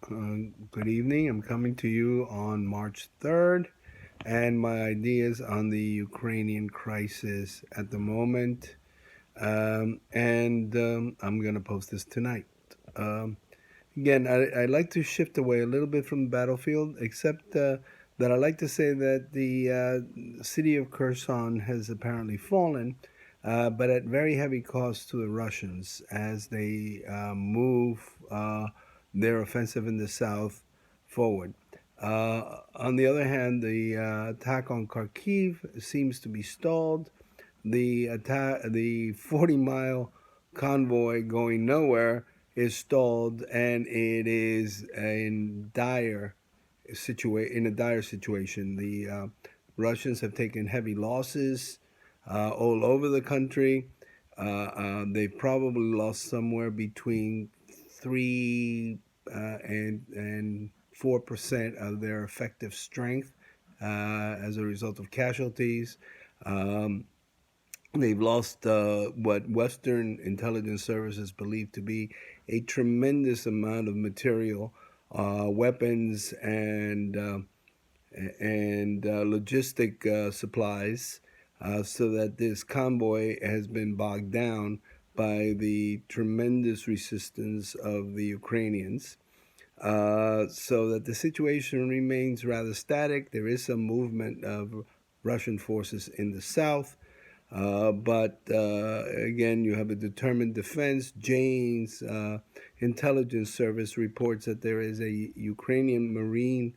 Good evening. I'm coming to you on March 3rd, and my ideas on the Ukrainian crisis at the moment. I'm going to post this tonight. Um, Again, I like to shift away a little bit from the battlefield, except that I like to say that the city of Kherson has apparently fallen, but at very heavy cost to the Russians as they move their offensive in the south forward. On the other hand, the attack on Kharkiv seems to be stalled. The 40-mile convoy going nowhere is stalled, and it is in a dire situation. The Russians have taken heavy losses all over the country. They've probably lost somewhere between 3 and 4% of their effective strength as a result of casualties. Um, They've lost what Western intelligence services believe to be a tremendous amount of material, weapons, and logistic supplies, so that this convoy has been bogged down by the tremendous resistance of the Ukrainians. So that the situation remains rather static. There is some movement of Russian forces in the south. But again, you have a determined defense. Jane's intelligence service reports that there is a Ukrainian Marine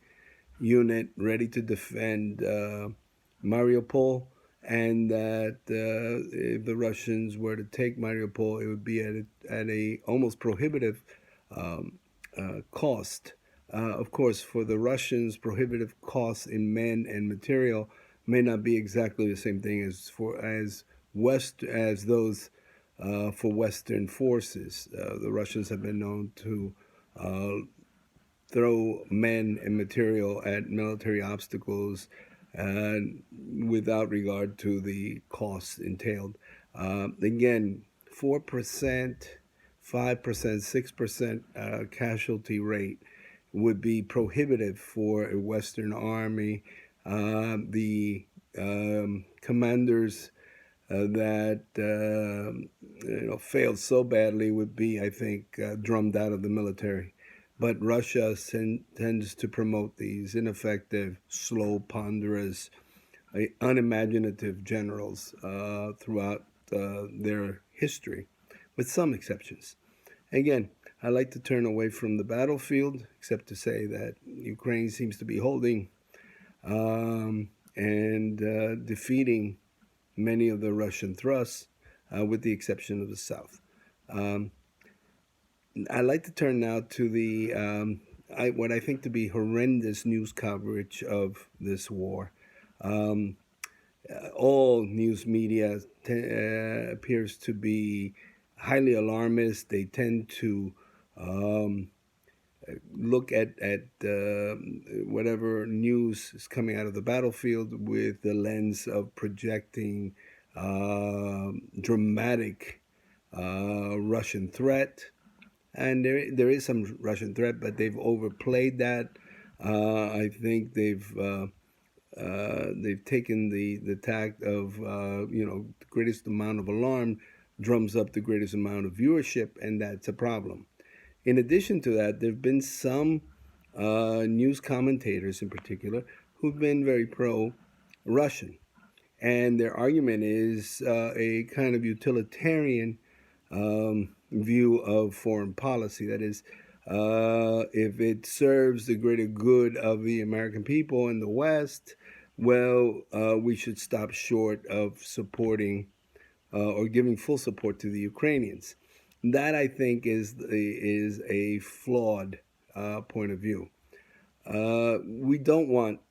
unit ready to defend Mariupol, and that if the Russians were to take Mariupol, it would be at a almost prohibitive um, cost. Of course, for the Russians, prohibitive costs in men and material may not be exactly the same thing as those for Western forces. The Russians have been known to uh, throw men and material at military obstacles without regard to the costs entailed. Again, 4%, 5%, 6% casualty rate would be prohibitive for a Western army. The commanders that failed so badly would be, I think, drummed out of the military. But Russia tends to promote these ineffective, slow, ponderous, unimaginative generals throughout their history, with some exceptions. Again, I like to turn away from the battlefield, except to say that Ukraine seems to be holding and defeating many of the Russian thrusts, with the exception of the south. Um, I'd like to turn now to the what I think to be horrendous news coverage of this war. Um, all news media appears to be highly alarmist. They tend to um, look at whatever news is coming out of the battlefield with the lens of projecting dramatic Russian threat. And there is some Russian threat, but they've overplayed that. I think they've taken the tact of the greatest amount of alarm drums up the greatest amount of viewership, and that's a problem. In addition to that, there have been some news commentators in particular who've been very pro-Russian, and their argument is a kind of utilitarian view of foreign policy. That is, if it serves the greater good of the American people in the West, well, we should stop short of supporting or giving full support to the Ukrainians. That, I think, is a flawed point of view. We don't want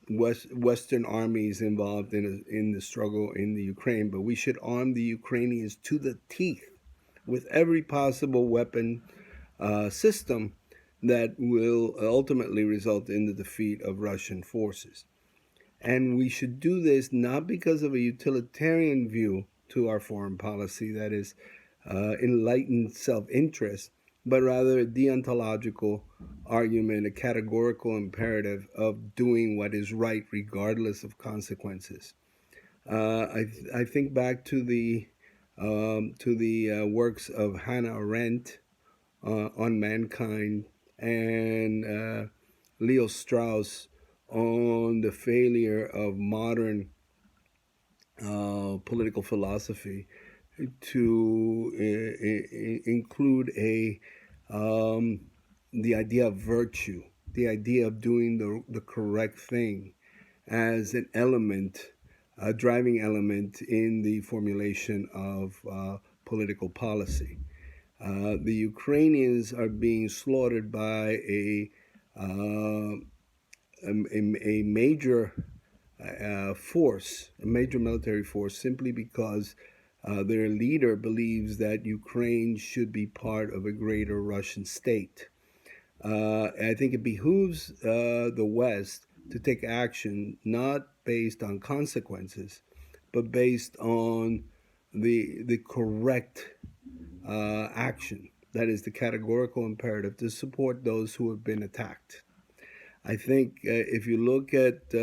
Western armies involved in the struggle in the Ukraine, but we should arm the Ukrainians to the teeth with every possible weapon system that will ultimately result in the defeat of Russian forces. And we should do this not because of a utilitarian view to our foreign policy, that is, enlightened self interest, but rather a deontological argument, a categorical imperative of doing what is right regardless of consequences. I think back to the works of Hannah Arendt on mankind and Leo Strauss on the failure of modern political philosophy to include the idea of virtue, the idea of doing the correct thing as an element, a driving element in the formulation of political policy. The Ukrainians are being slaughtered by a major force, a major military force, simply because their leader believes that Ukraine should be part of a greater Russian state. I think it behooves the West to take action not based on consequences, but based on the correct action. That is the categorical imperative to support those who have been attacked. I think if you look at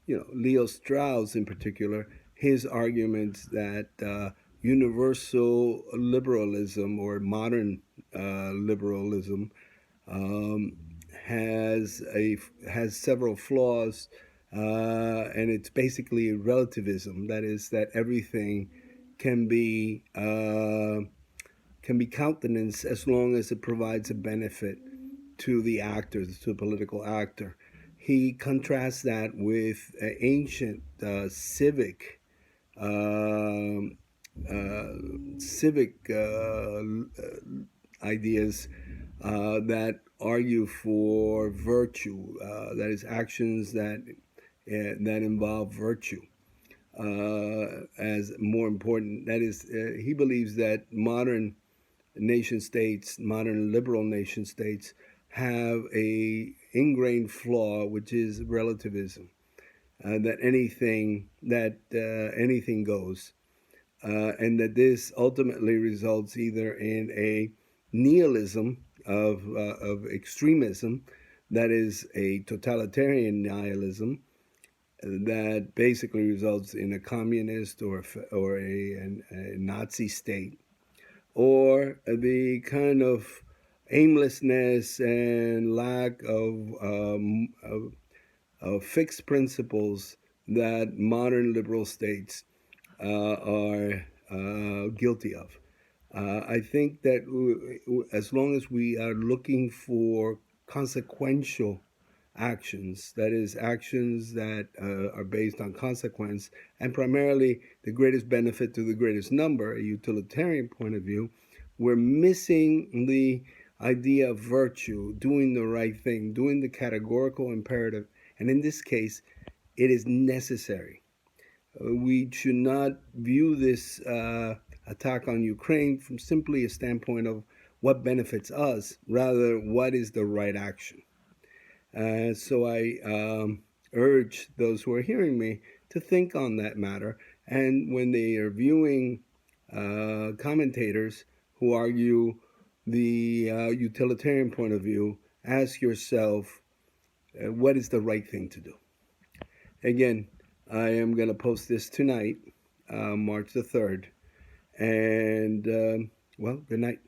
Leo Strauss in particular, his arguments that universal liberalism or modern liberalism has several flaws, and it's basically relativism. That is, that everything can be countenanced as long as it provides a benefit to the actor, to the political actor. He contrasts that with ancient civic ideas that argue for virtue, that is, actions that involve virtue as more important. That is, he believes that modern nation states, modern liberal nation states, have a ingrained flaw, which is relativism. That anything goes, and that this ultimately results either in a nihilism of extremism, that is a totalitarian nihilism, that basically results in a communist or a Nazi state, or the kind of aimlessness and lack of fixed principles that modern liberal states are guilty of. I think that as long as we are looking for consequential actions, that is, actions that are based on consequence and primarily the greatest benefit to the greatest number, a utilitarian point of view, we're missing the idea of virtue, doing the right thing, doing the categorical imperative. And in this case, it is necessary. We should not view this attack on Ukraine from simply a standpoint of what benefits us, rather, what is the right action. So I urge those who are hearing me to think on that matter. And when they are viewing commentators who argue the utilitarian point of view, ask yourself, what is the right thing to do? Again, I am going to post this tonight, March the 3rd. And, well, good night.